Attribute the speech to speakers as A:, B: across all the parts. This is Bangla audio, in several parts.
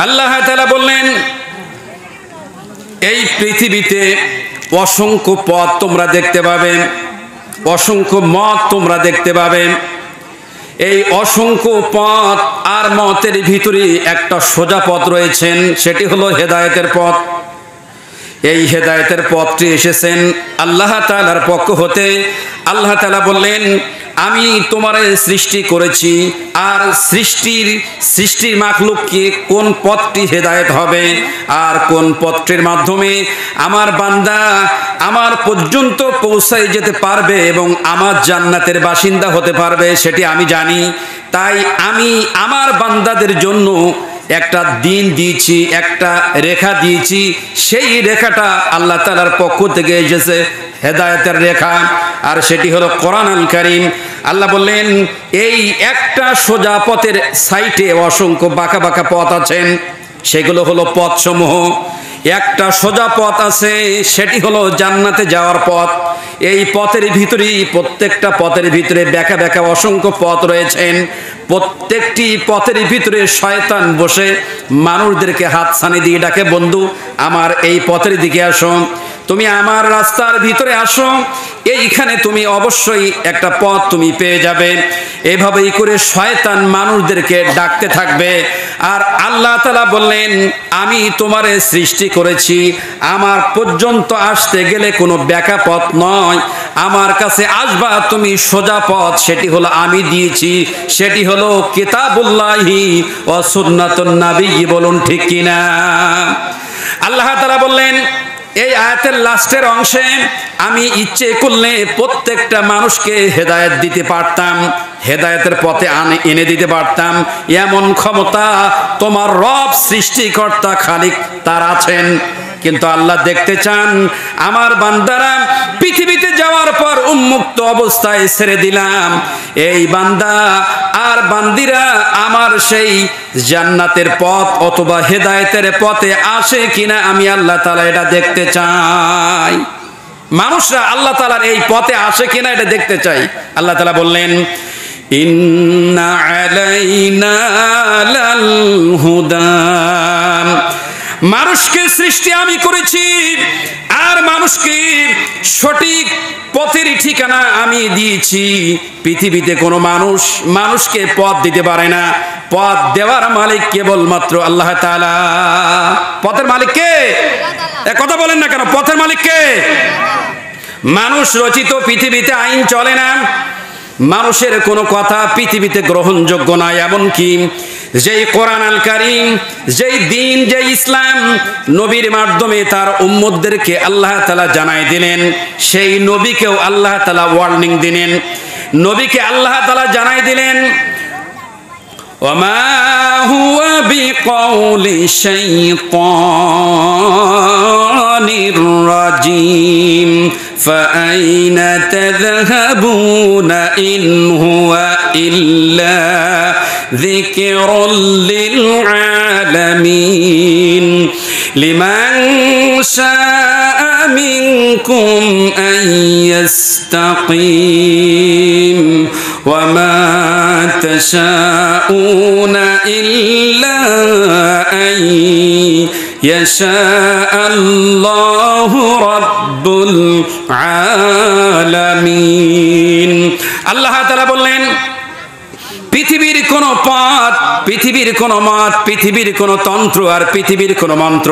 A: আল্লাহ তাআলা বললেন, এই পৃথিবীতে অসংখ্য পথ তোমরা দেখতে পাবে, অসংখ্য মত তোমরা দেখতে পাবে। এই অসংখ্য পথ আর মতের ভিতরে একটা সোজা পথ রয়েছেন, সেটি হলো হেদায়েতের পথ। এই হেদায়েতের পথটি এসেছেন আল্লাহ তাআলার পক্ষ হতে। আল্লাহ তাআলা বললেন, আমি তোমারে সৃষ্টি করেছি, আর সৃষ্টির মাখলুককে কোন পথটি হেদায়েত হবে আর কোন পথটির মাধ্যমে আমার বান্দা আমার পর্যন্ত পৌঁছায় যেতে পারবে এবং আমার জান্নাতের বাসিন্দা হতে পারবে, সেটি আমি জানি। তাই আমি আমার বান্দাদের জন্য একটা দিন দিয়েছি, একটা রেখা দিয়েছি। সেই রেখাটা আল্লাহ তাআলার পক্ষ থেকে এসেছে, হেদায়েতের রেখা, আর সেটি হলো কোরআনুল কারীম। আল্লাহ বললেন, এই একটা সোজা পথের সাইটে অসংখ্য বাঁকা বাঁকা পথ আছেন, সেগুলো হলো পথসমূহ। একটা সোজা পথ আছে, সেটি হলো জান্নাতে যাওয়ার পথ। এই পথের ভিতরেই, প্রত্যেকটা পথের ভিতরে বেঁকা বেঁকা অসংখ্য পথ রয়েছেন। প্রত্যেকটি পথের ভিতরে শয়তান বসে মানুষদেরকে হাতছানি দিয়ে ডাকে, বন্ধু আমার এই পথের দিকে আসো, তুমি আমার রাস্তার ভিতরে আসো, এইখানে তুমি অবশ্যই একটা পথ তুমি পেয়ে যাবে। এভাবেই করে শয়তান মানুষদেরকে ডাকতে থাকবে। আর আল্লাহ তাআলা বললেন, আমি তোমারে সৃষ্টি করেছি, আমার পর্যন্ত আসতে গেলে কোনো বেঁকা পথ নয়, আমার কাছে আসবা তুমি সোজা পথ, সেটি হলো আমি দিয়েছি, সেটি হলো কিতাবুল্লাহি ওয়া সুন্নাতুন নবী। বলুন ঠিক কিনা? আল্লাহ তাআলা বললেন, এই আয়াতের লাস্টের অংশে আমি ইচ্ছে করলে প্রত্যেকটা মানুষকে হেদায়েত দিতে পারতাম, হেদায়েতের পথে এনে দিতে পারতাম। এমন ক্ষমতা তোমার রব সৃষ্টিকর্তা খালিক তার আছেন। কিন্তু আল্লাহ দেখতে চান আমার বান্দারা পৃথিবীতে যাওয়ার পর উন্মুক্ত অবস্থায় ছেড়ে দিলাম, এই বান্দা আর বান্দিরা আমার সেই জান্নাতের পথ অথবা হেদায়েতের পথে আসে কিনা আমি আল্লাহ তাআলা এটা দেখতে চাই। মানুষরা আল্লাহ তাআলার এই পথে আসে কিনা এটা দেখতে চাই। আল্লাহ তাআলা বললেন, ইন্না আলাইনা লাল হুদা, মানুষকে সৃষ্টি আমি করেছি, আর মানুষকে সঠিক পথের ঠিকানা আমি দিয়েছি। পৃথিবীতে কোনো মানুষকে পথ দিতে পারে না। পথ দেওয়ার মালিক কেবলমাত্র আল্লাহ তাআলা। পথের মালিক কে? কথা বলেন না কেন? পথের মালিক কে? মানুষ রচিত পৃথিবীতে আইন চলে না, মানুষের কোনো কথা পৃথিবীতে গ্রহণযোগ্য নয়। এমনকি যেই কোরআনুল কারীম, যেই দিন, যেই ইসলাম নবীর মাধ্যমে তার উম্মতদেরকে আল্লাহ তাআলা জানাই দিলেন, সেই নবীকেও আল্লাহ তাআলা ওয়ার্নিং দিলেন, নবীকে আল্লাহ তাআলা জানাই দিলেন, ওয়ামা হুয়া বিকাউলি শাইতানির রাজিম ফাআইনা তাযহাবুনা ইন হুয়া ইল্লা যিকরুল লিল আলামিন লিমান শাআ মিনকুম আন ইয়াস্তাকিম ওয়ামা তাশাউনা ইল্লা আন ইয়াশাআল্লাহু রাব্বুল আলামিন। আল্লাহ তাআলা বললেন, পৃথিবীর কোন পথ, পৃথিবীর কোন মত, পৃথিবীর কোন তন্ত্র আর পৃথিবীর কোন মন্ত্র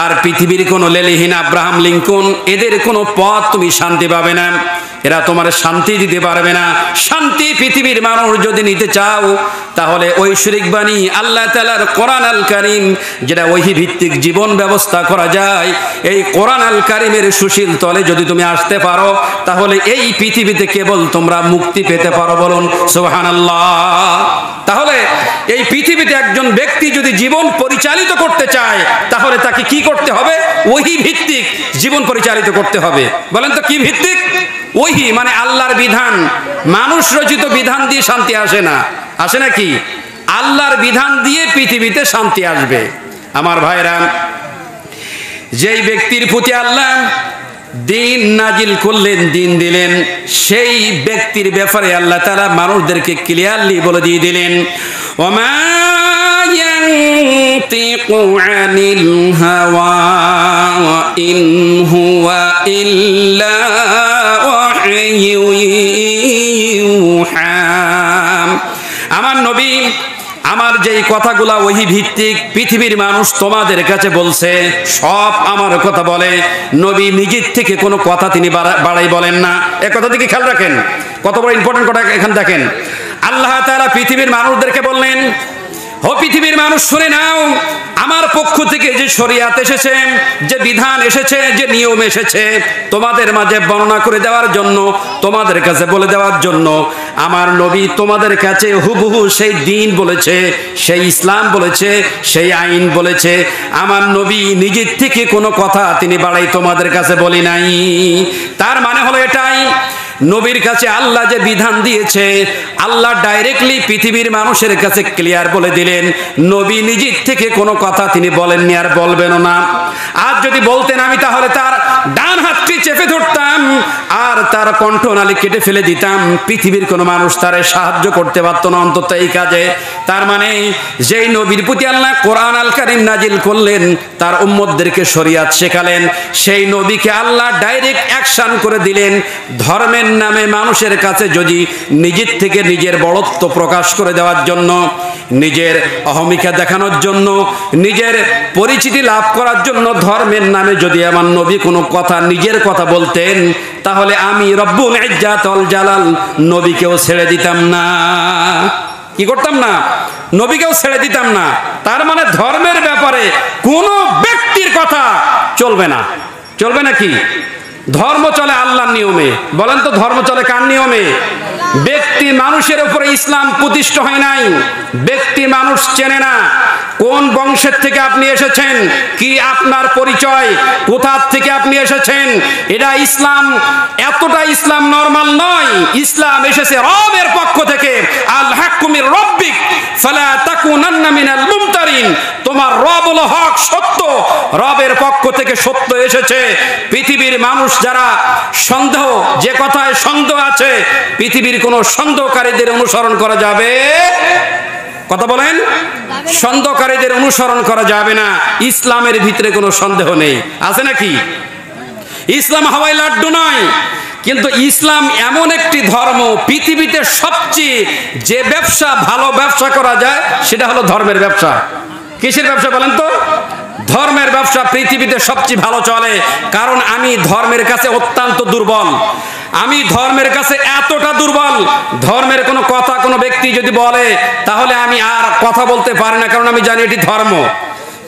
A: আর পৃথিবীর কোন লেলিহীন আব্রাহাম লিঙ্কন, এদের কোন পথ তুমি শান্তি পাবে না। এরা তোমার শান্তি দিতে পারবে না। শান্তি পৃথিবীর মানুষ যদি নিতে চাও, তাহলে ঐশ্বরিক বাণী আল্লাহ তাআলার কোরআনুল কারীম, যেটা ওহী ভিত্তিক জীবন ব্যবস্থা করা যায়, এই কোরআনুল কারীমের সুশীল তলে যদি তুমি আসতে পারো, তাহলে এই পৃথিবীতে কেবল তোমরা মুক্তি পেতে পারো। বলুন সুবহানাল্লাহ। তাহলে এই পৃথিবীতে একজন ব্যক্তি যদি জীবন পরিচালিত করতে চায়, তাহলে তাকে কি করতে হবে? ওহী ভিত্তিক জীবন পরিচালিত করতে হবে। বলেন তো কি ভিত্তিক? ওহী মানে আল্লাহর বিধান। মানুষ রচিত বিধান দিয়ে শান্তি আসে না। আসে নাকি? আল্লাহর বিধান দিয়ে পৃথিবীতে শান্তি আসবে। আমার ভাইরা, যেই ব্যক্তির প্রতি আল্লাহ দিন নাজিল করলেন, দিন দিলেন, সেই ব্যক্তির ব্যাপারে আল্লাহ তাআলা মানুষদেরকে ক্লিয়ারলি বলে দিয়ে দিলেন, ওমা ইয়ানতিকু আনিল হাওয়া ইন হুয়া ইল্লা ওয়াহয়ুন ইউহা। আমার নবী আমার যেই কথাগুলা ওহি ভিত্তিক পৃথিবীর মানুষ তোমাদের কাছে বলছে সব আমার কথা বলে। নবী নিজের থেকে কোনো কথা তিনি বাড়াই বলেন না। এ কথা দিকে খেয়াল রাখেন, কত বড় ইম্পর্টেন্ট কথা এখানে দেখেন। আল্লাহ তাআলা পৃথিবীর মানুষদেরকে বললেন, ও পৃথিবীর মানুষ শুনে নাও, আমার পক্ষ থেকে যে শরিয়াত এসেছে, যে বিধান এসেছে, যে নিয়ম এসেছে তোমাদের মাঝে বর্ণনা করে দেওয়ার জন্য, তোমাদের কাছে বলে দেওয়ার জন্য আমার নবী তোমাদের কাছে হুবহু সেই দিন বলেছে, সেই ইসলাম বলেছে, সেই আইন বলেছে। আমার নবী নিজের থেকে কোনো কথা তিনি বাড়াই তোমাদের কাছে বলি নাই। তার মানে হলো এটাই, নবীর কাছে আল্লাহ যে বিধান দিয়েছে আল্লাহ ডাইরেক্টলি পৃথিবীর মানুষের কাছে ক্লিয়ার বলে দিলেন। নবী নিজের থেকে কোনো কথা তিনি বলেননি আর বলবেনও না। আর যদি বলতেন আমি তাহলে তার ডান হাতটি চেপে ধরতাম আর তার কণ্ঠনালী কেটে ফেলে দিতাম। পৃথিবীর কোনো মানুষ তারে সাহায্য করতে পারত না অন্তত এই কাজে। তার মানে যেই নবীর প্রতি আল্লাহ কোরআন আল কারীম নাজিল করলেন, তার উম্মতদেরকে শরিয়াত শেখালেন, সেই নবীকে আল্লাহ ডাইরেক্ট অ্যাকশন করে দিলেন। ধর্মের নামে মানুষের কাছে যদি নিজের থেকে নিজের বড়ত্ব প্রকাশ করে দেওয়ার জন্য, নিজের অহমিকা দেখানোর জন্য, নিজের পরিচিতি লাভ করার জন্য ধর্মের নামে যদি আমার নবী কোনো কথা নিজের কথা বলতেন, তাহলে আমি রব্বুল ইজ্জাত ওয়াল জালাল নবীকেও ছেড়ে দিতাম না। কি করতাম না? নবীকেও ছেড়ে দিতাম না। তার মানে ধর্মের ব্যাপারে কোনো ব্যক্তির কথা চলবে না। চলবে নাকি? ধর্ম চলে আল্লাহর নিয়মে। বলেন তো ধর্ম চলে কার নিয়মে? ব্যক্তি মানুষের উপরে ইসলাম প্রতিষ্ঠা হয় নাই। ব্যক্তি মানুষ চেনে না কোন বংশের থেকে আপনি এসেছেন, কি আপনার পরিচয়, কোথা থেকে আপনি এসেছেন। এটা ইসলাম, এতটা ইসলাম নরমাল নয়। ইসলাম এসেছে রবের পক্ষ থেকে। আল হাক্কু মির রব্বিক ফালা তাকুনান্না মিনাল মুমতারিন। তোমার রব হলো হক, সত্য। রবের পক্ষ থেকে সত্য এসেছে। পৃথিবীর মানুষ যারা সন্দেহ, যে কথায় সন্দেহ আছে, পৃথিবীর কোন সন্দেহকারীদের অনুসরণ করা যাবে? কথা বলেন, সন্দেহকারীদের অনুসরণ করা যাবে না। ইসলামের ভিতরে কোনো সন্দেহ নেই, আছে নাকি? ইসলাম হাওয়াই লাড্ডু নয়। কিন্তু ইসলাম এমন একটি ধর্ম, পৃথিবীতে সবচেয়ে যে ব্যবসা, ভালো ব্যবসা করা যায় সেটা হলো ধর্মের ব্যবসা। কিসের ব্যবসা বলেন তো? ধর্মের ব্যবসা পৃথিবীতে সবচেয়ে ভালো চলে। কারণ আমি ধর্মের কাছে অত্যন্ত দুর্বল। আমি ধর্মের কাছে এতটা দুর্বল, ধর্মের কোনো কথা কোনো ব্যক্তি যদি বলে তাহলে আমি আর কথা বলতে পারি না, কারণ আমি জানি এটি ধর্ম।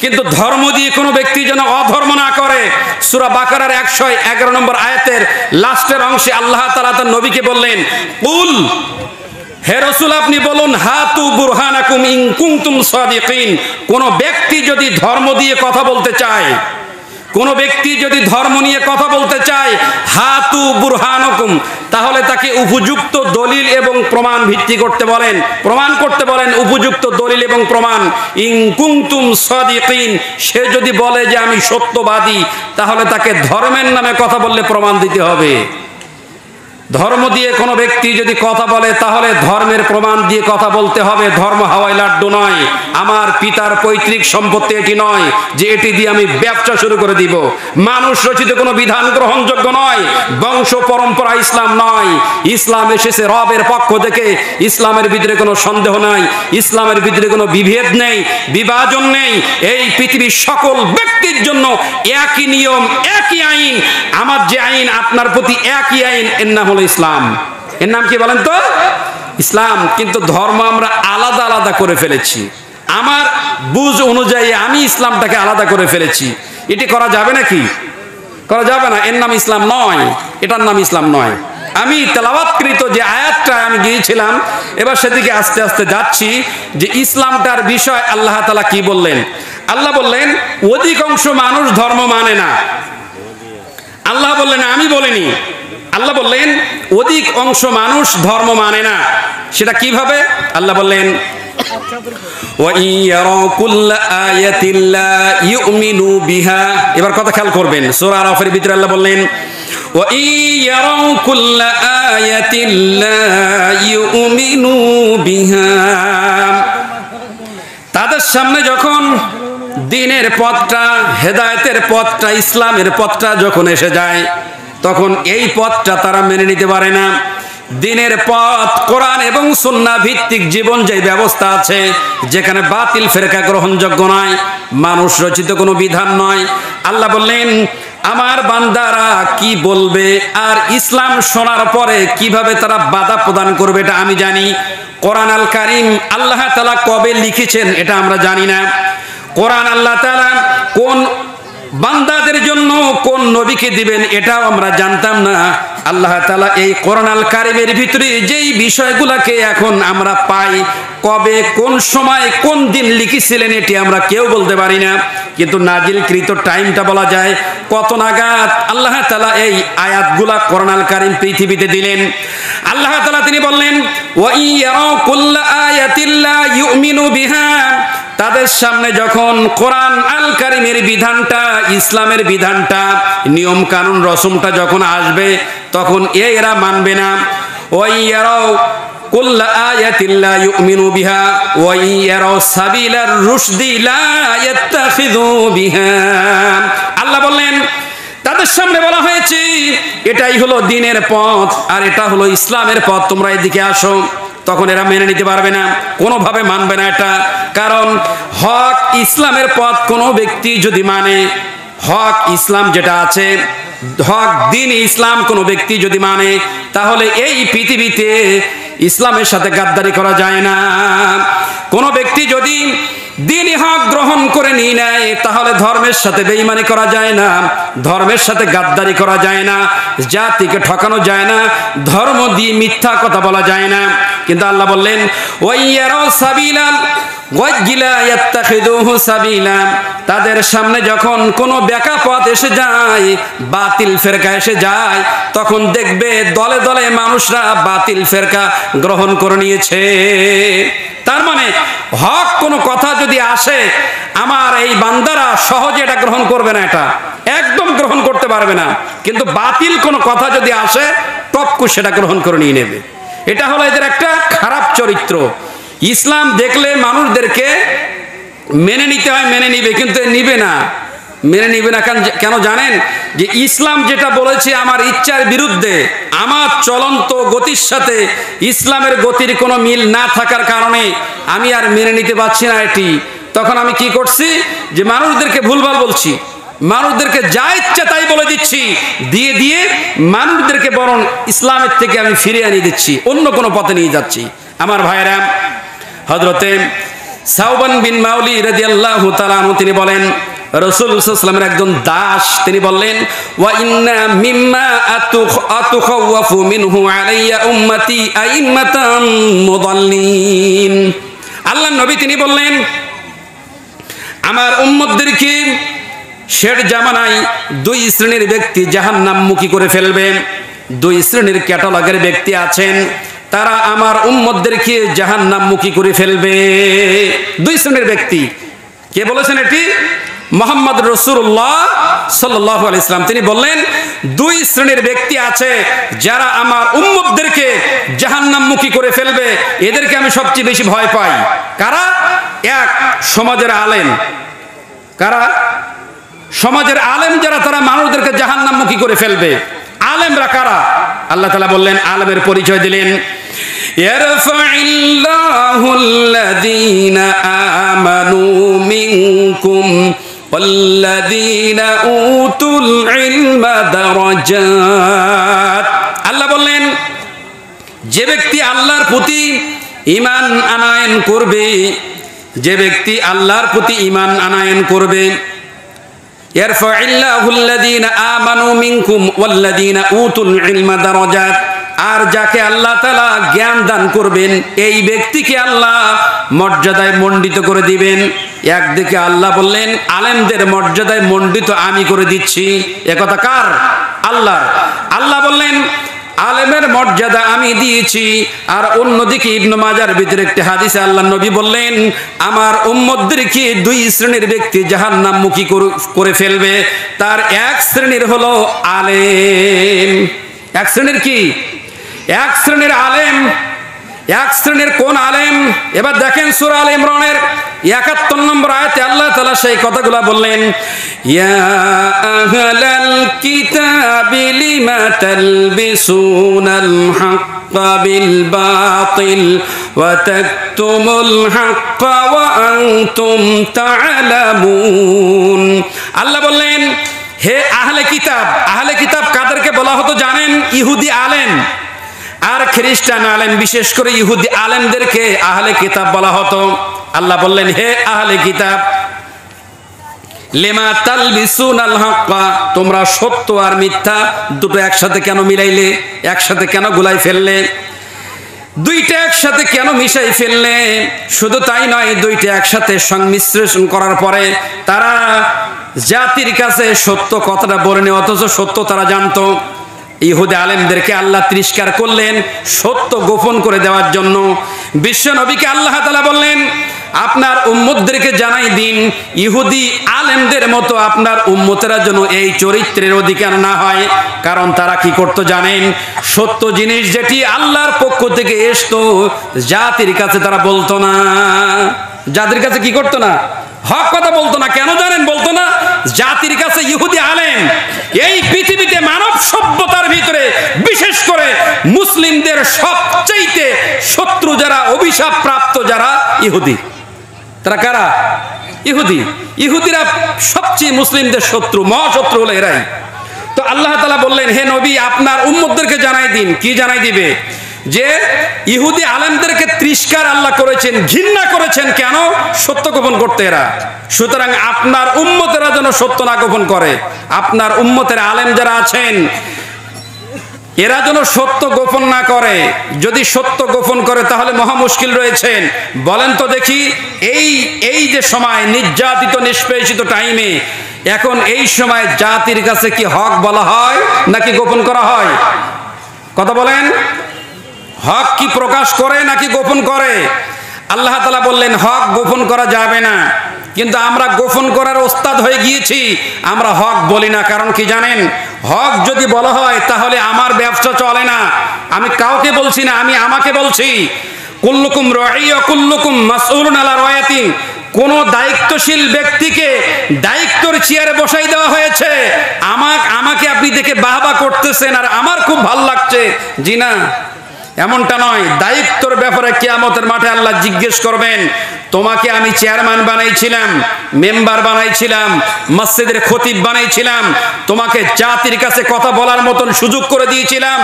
A: কিন্তু ধর্ম দিয়ে কোনো ব্যক্তি যেন অধর্ম না করে। সূরা বাকারার 111 নম্বর আয়াতের লাস্টের অংশে আল্লাহ তাআলা তার নবীকে বললেন, কুল, হে রাসূল আপনি বলুন, হাতু বুরহানাকুম ইন কুনতুম সাদিকিন। কোন ব্যক্তি যদি ধর্ম দিয়ে কথা বলতে চায়, কোন ব্যক্তি যদি ধর্ম নিয়ে কথা বলতে চায়, হাতু বুরহানাকুম, তাহলে তাকে উপযুক্ত দলিল এবং প্রমাণ ভিত্তি করতে বলেন, প্রমাণ করতে বলেন, উপযুক্ত দলিল এবং প্রমাণ। ইন কুনতুম সাদিকিন, সে যদি বলে যে আমি সত্যবাদী, তাহলে তাকে ধর্মের নামে কথা বললে প্রমাণ দিতে হবে। ধর্ম দিয়ে কোনো ব্যক্তি যদি কথা বলে তাহলে ধর্মের প্রমাণ দিয়ে কথা বলতে হবে। ধর্ম হাওয়াই লাড্ডু নয়। আমার পিতার পৈতৃক সম্পত্তি এটি নয় যে এটি দিয়ে আমি ব্যবসা শুরু করে দিব। মানুষ রচিত কোনো বিধান গ্রহণযোগ্য নয়। বংশ পরম্পরা ইসলাম নয়। ইসলাম এসেছে রবের পক্ষ থেকে। ইসলামের ভিতরে কোনো সন্দেহ নাই, ইসলামের ভিতরে কোনো বিভেদ নেই, বিভাজন নেই। এই পৃথিবীর সকল ব্যক্তির জন্য একই নিয়ম, একই আইন। আমার যে আইন আপনার প্রতি একই আইন, এর নাম হলো ইসলাম। এর নাম কি বলেন তো? ইসলাম। কিন্তু ধর্ম আমরা আলাদা আলাদা করে ফেলেছি। আমার বুঝ অনুযায়ী আমি ইসলামটাকে আলাদা করে ফেলেছি। এটি করা যাবে নাকি? করা যাবে না। এর নাম ইসলাম নয়, এটার নাম ইসলাম নয়। আমি তেলাওয়াতকৃত যে আয়াতটা আমি গিয়েছিলাম, এবার সেদিকে আস্তে আস্তে যাচ্ছি যে ইসলামটার বিষয় আল্লাহ তাআলা কি বললেন। আল্লাহ বললেন অধিকাংশ মানুষ ধর্ম মানে না। আল্লাহ বললেন, আমি বলিনি। আল্লাহ বললেন অধিক অংশ মানুষ ধর্ম মানে না। সেটা কিভাবে? আল্লাহ বললেন এবার কথা খেয়াল করবেন। সূরা আরাফের ভিতরে আল্লাহ বললেন তাদের সামনে যখন দ্বীনের পথটা, হেদায়েতের পথটা, ইসলামের পথটা যখন এসে যায় তখন এই পথটা তারা মেনে নিতে পারে না। দ্বীনের পথ কোরআন এবং সুন্নাহ ভিত্তিক জীবন যে ব্যবস্থা আছে, যেখানে বাতিল ফেরকা গ্রহণযোগ্য নয়, মানুষ রচিত কোনো বিধান নয়। আল্লাহ বললেন আমার বান্দারা কি বলবে আর ইসলাম শোনার পরে কিভাবে তারা বাধা প্রদান করবে এটা আমি জানি। কোরআন আল কারীম আল্লাহ তাআলা কবে লিখেছেন এটা আমরা জানি না। কোরআন আল্লাহ তাআলা কোন বান্দাদের জন্য কোন নবীকে দিবেন এটাও আমরা জানতাম না। আল্লাহ তাআলা এই কোরআন আল কারীমের ভিতরে যেই বিষয়গুলোকে এখন আমরা পাই, কবে কোন সময় কোন দিন লিখেছিলেন এটি আমরা কেউ বলতে পারি না, কিন্তু নাজিলকৃত টাইমটা বলা যায়। কত নাগাদ আল্লাহ তাআলা এই আয়াতগুলা কোরআন আল কারীম পৃথিবীতে দিলেন। আল্লাহ তাআলা তিনি বললেন ওয়া ইয়ারাউ কুল্লা আয়াতিন লা ইউমিনু বিহা, তাদের সামনে যখন কোরআন আল কারীমের বিধানটা, ইসলামের বিধানটা, নিয়ম কানুন রসমটা যখন আসবে তখন এরা মানবে না। ওয়া ইয়ারাউ কুল্লা আয়াতিন লা ইউমিনু বিহা ওয়া ইয়ারাউ সাবিলার রুশদি লা ইয়াত্তাখিযু বিহা। আল্লাহ বললেন তাদের সামনে বলা হয়েছে এটাই হলো দ্বীনের পথ আর এটা হলো ইসলামের পথ, তোমরা এদিকে আসো। তখন এরা মেনে নিতে পারবে না, কোনোভাবে মানবে না এটা। কারণ হক ইসলামের পথ কোনো ব্যক্তি যদি মানে, হক ইসলাম যেটা আছে, হক দ্বীন ইসলাম কোনো ব্যক্তি যদি মানে, তাহলে এই পৃথিবীতে ইসলামের সাথে গাদ্দারি করা যায় না। কোনো ব্যক্তি যদি দ্বীনি হক গ্রহণ করে নিয়ে নেয় তাহলে ধর্মের সাথে বেঈমানি করা যায় না, ধর্মের সাথে গাদ্দারি করা যায় না, জাতিকে ঠকানো যায় না, ধর্ম দিয়ে মিথ্যা কথা বলা যায় না। কিন্তু আল্লাহ বললেন ওয়াইয়ারাউ সাবিলাল ওয়াজ্জিলা ইয়াত্তাখিযুহু সাবিলা, তাদের সামনে যখন কোনো বেকা পথ এসে যায়, বাতিল ফেরকা এসে যায়, তখন দেখবে দলে দলে মানুষরা বাতিল ফেরকা গ্রহণ করে নিয়েছে। তার মানে হক কোনো কথা যদি আসে, আমার এই বান্দারা সহজে এটা গ্রহণ করবে না, এটা একদম গ্রহণ করতে পারবে না। কিন্তু বাতিল কোনো কথা যদি আসে টপকু সেটা গ্রহণ করে নিয়ে নেবে। এটা হলো এদের একটা খারাপ চরিত্র। ইসলাম দেখলে মানুষদেরকে মেনে নিতে হয়, মেনে নিবে, কিন্তু নিবে না। মেনে নিবে না কেন জানেন? যে ইসলাম যেটা বলেছে আমার ইচ্ছার বিরুদ্ধে, আমার চলন্ত গতির সাথে ইসলামের গতির কোনো মিল না থাকার কারণে আমি আর মেনে নিতে পারছি না এটি। তখন আমি কি করছি? যে মানুষদেরকে ভুলভাল বলছি, মানুষদেরকে যা ইচ্ছা তাই বলে দিচ্ছি, দিয়ে দিয়ে মানুষদেরকে বরং ইসলামের থেকে আমি ফিরে আনিয়ে দিচ্ছি, অন্য কোনো পথে নিয়ে যাচ্ছি। আমার ভাইরা, হযরতে সাওবান বিন মাউলি রাদিয়াল্লাহু তাআলা আনহু তিনি বলেন রাসূল সাল্লাল্লাহু আলাইহি ওয়াসাল্লামের একজন দাস, তিনি বললেন ওয়া ইন্না মিম্মা আতুখাওয়াফু মিনহু আলাইয়া উম্মতি আইম্মাতাম মুদাল্লিন। আল্লাহর নবী তিনি বললেন আমার উম্মতদেরকে শেষ জামানায় দুই শ্রেণীর ব্যক্তি জাহান্নামমুখী করে ফেলবে। দুই শ্রেণীর ক্যাটালগের ব্যক্তি আছেন, তারা আমার উম্মতদেরকে জাহান্নামমুখী করে ফেলবে। দুই শ্রেণীর ব্যক্তি, কে বলেছেন এটি? মুহাম্মদ রাসূলুল্লাহ সাল্লাল্লাহু আলাইহি ওয়াসাল্লাম তিনি বললেন দুই শ্রেণীর ব্যক্তি আছে যারা আমার উম্মতদেরকে জাহান্নামমুখী করে ফেলবে, এদেরকে আমি সবচেয়ে বেশি ভয় পাই। কারা? এক, সমাজের আলেম। কারা? সমাজের আলেম যারা, তারা মানুষদেরকে জাহান্নামমুখী করে ফেলবে। আলেমরা কারা? আল্লাহ তাআলা বললেন, আলেমের পরিচয় দিলেন ইয়ারফাইল্লাহুল্লাযীনা আমানু মিনকুম ওয়াল্লাযীনা উতুল ইলমা দারাজাত। আল্লাহ বললেন যে ব্যক্তি আল্লাহর প্রতি ঈমান আনয়ন করবে, যে ব্যক্তি আল্লাহর প্রতি ঈমান আনয়ন করবে, ইয়ারফাইল্লাহুল্লাযীনা আমানু মিনকুম ওয়াল্লাযীনা উতুল ইলমা দারাজাত, আর যাকে আল্লাহ তাআলা জ্ঞান দান করবেন এই ব্যক্তিকে আল্লাহ মর্যাদায় মণ্ডিত করে দিবেন। একদিকে আল্লাহ বললেন আলেমদের মর্যাদায় মণ্ডিত আমি করে দিচ্ছি, একথা কার? আল্লাহর। আল্লাহ বললেন আলেমের মর্যাদা আমি দিয়েছি। আর অন্যদিকে ইবনে মাজার ভিতরে একটি হাদিসে আল্লাহ নবী বললেন আমার উম্মতদেরকে দুই শ্রেণীর ব্যক্তি জাহান্নামমুখী করে ফেলবে। তার এক শ্রেণীর হলো আলেম। এক শ্রেণীর কি? এক শ্রেণীর আলেম, এক শ্রেণীর কোন আলেম? এবার দেখেন সূরা আলে ইমরানের ৭১ নম্বর আয়াতে আল্লাহ তাআলা সেই কথাগুলো বললেন, ইয়া আহলাল কিতাবি লিমা তালবিসুনাল হাক্কা বিল বাতিল ওয়া তাকতুমুল হাক্কা ওয়া আনতুম তা'লামুন। আল্লাহ বললেন, হে আহলে কিতাব। আহলে কিতাব কাদেরকে বলা হতো জানেন? ইহুদি আলেম আর খ্রিস্টান আলেম, বিশেষ করে ইহুদি আলেমদেরকে আহলে কিতাব বলা হতো। আল্লাহ বললেন, হে আহলে কিতাব, লিমা তালবিসুনাল হাক্কা, তোমরা সত্য আর মিথ্যা দুটো একসাথে কেন মিলাইলে? একসাথে কেন গুলাই ফেললে? দুইটা একসাথে কেন মিশাই ফেললে? শুধু তাই নয়, দুইটা একসাথে সংমিশ্রণ করার পরে তারা জাতির কাছে সত্য কথাটা বলেনি, অথচ সত্য তারা জানতো। ইহুদি আলেমদেরকে আল্লাহ তিরস্কার করলেন সত্য গোপন করে দেওয়ার জন্য। বিশ্ব নবীকে আল্লাহ তাআলা বললেন, আপনার উম্মতদেরকে জানাই দিন, ইহুদি আলেমদের মতো আপনার উম্মতেরা যেন এই চরিত্রের অধিকার না হয়। কারণ তারা কি করতো জানেন? সত্য জিনিস যেটি আল্লাহর পক্ষ থেকে আসতো, জাতির কাছে তারা বলতো না। জাতির কাছে কি করতো না? হক কথা বলতো না। কেন জানেন বলতো না? জাতির কাছে ইহুদি আলেম এই পৃথিবীতে মানব সভ্যতার ভিতরে, বিশেষ করে মুসলিমদের সবচাইতে শত্রু যারা, অভিশাপ প্রাপ্ত যারা ইহুদি। তারা কারা? ইহুদি। ইহুদিরা সবচেয়ে মুসলিমদের শত্রু, মহাশত্রু হলো এরাই। তো আল্লাহ তাআলা বললেন, হে নবী, আপনার উম্মতদেরকে জানাই দিন। কি জানাই দিবে? যে ইহুদি আলেমদেরকে তিরস্কার আল্লাহ করেছেন, ঘৃণা করেছেন। কেন? সত্য গোপন করতে এরা। সুতরাং আপনার উম্মতেরা যেন সত্য না গোপন করে। আপনার উম্মতের আলেম যারা আছেন এরা যেন সত্য গোপন না করে। যদি সত্য গোপন করে তাহলে মহা মুশকিল রয়েছেন। বলেন তো দেখি, এই যে সময় নির্যাতিত নিষ্পেষিত টাইমে, এখন এই সময় জাতির কাছে কি হক বলা হয় নাকি গোপন করা হয়? কথা বলেন। হক কি প্রকাশ করে নাকি গোপন করে? আল্লাহ তাআলা বললেন, হক গোপন করা যাবে না। কিন্তু আমরা গোপন করার ওস্তাদ হয়ে গিয়েছি, আমরা হক বলি না। কারণ কি জানেন? হক যদি বলা হয় তাহলে আমার ব্যবসা চলে না। আমি কাউকে বলছি না, আমি আমাকে বলছি। কুল্লুকুম রাঈ ওয়া কুল্লুকুম মাসউলুন আলা রায়াতিন। কোন দায়িত্বশীল ব্যক্তিকে দায়িত্বর চেয়ারে বসাই দেওয়া হয়েছে, আমাকে আপনি দেখে বাহবা করতেছেন আর আমার খুব ভালো লাগছে, জি না, এমনটা নয়। দায়িত্বর ব্যাপারে কিয়ামতের মাঠে আল্লাহ জিজ্ঞেস করবেন, তোমাকে আমি চেয়ারম্যান বানাইছিলাম, মেম্বার বানাইছিলাম, মসজিদের খতিব বানাইছিলাম, তোমাকে জাতির কাছে কথা বলার মতন সুযোগ করে দিয়েছিলাম,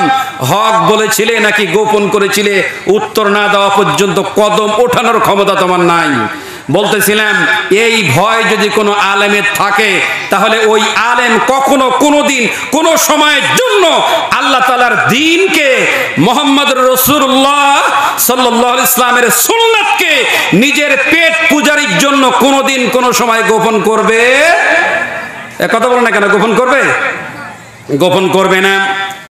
A: হক বলেছিলে নাকি গোপন করেছিলে? উত্তর না দেওয়া পর্যন্ত কদম ওঠানোর ক্ষমতা তোমার নাই। বলতেছিলাম, এই ভয় যদি কোনো আলেমের থাকে তাহলে ওই আলেম কখনো কোনোদিন কোনো সময়ের জন্য আল্লাহ তাআলার দ্বীনকে, মুহাম্মদুর রাসূলুল্লাহ সাল্লাল্লাহু আলাইহি ইসলামের সুন্নাতকে নিজের পেট পূজারির জন্য কোনোদিন কোনো সময় গোপন করবে? কথা বলো না কেন? গোপন করবে? গোপন করবে না।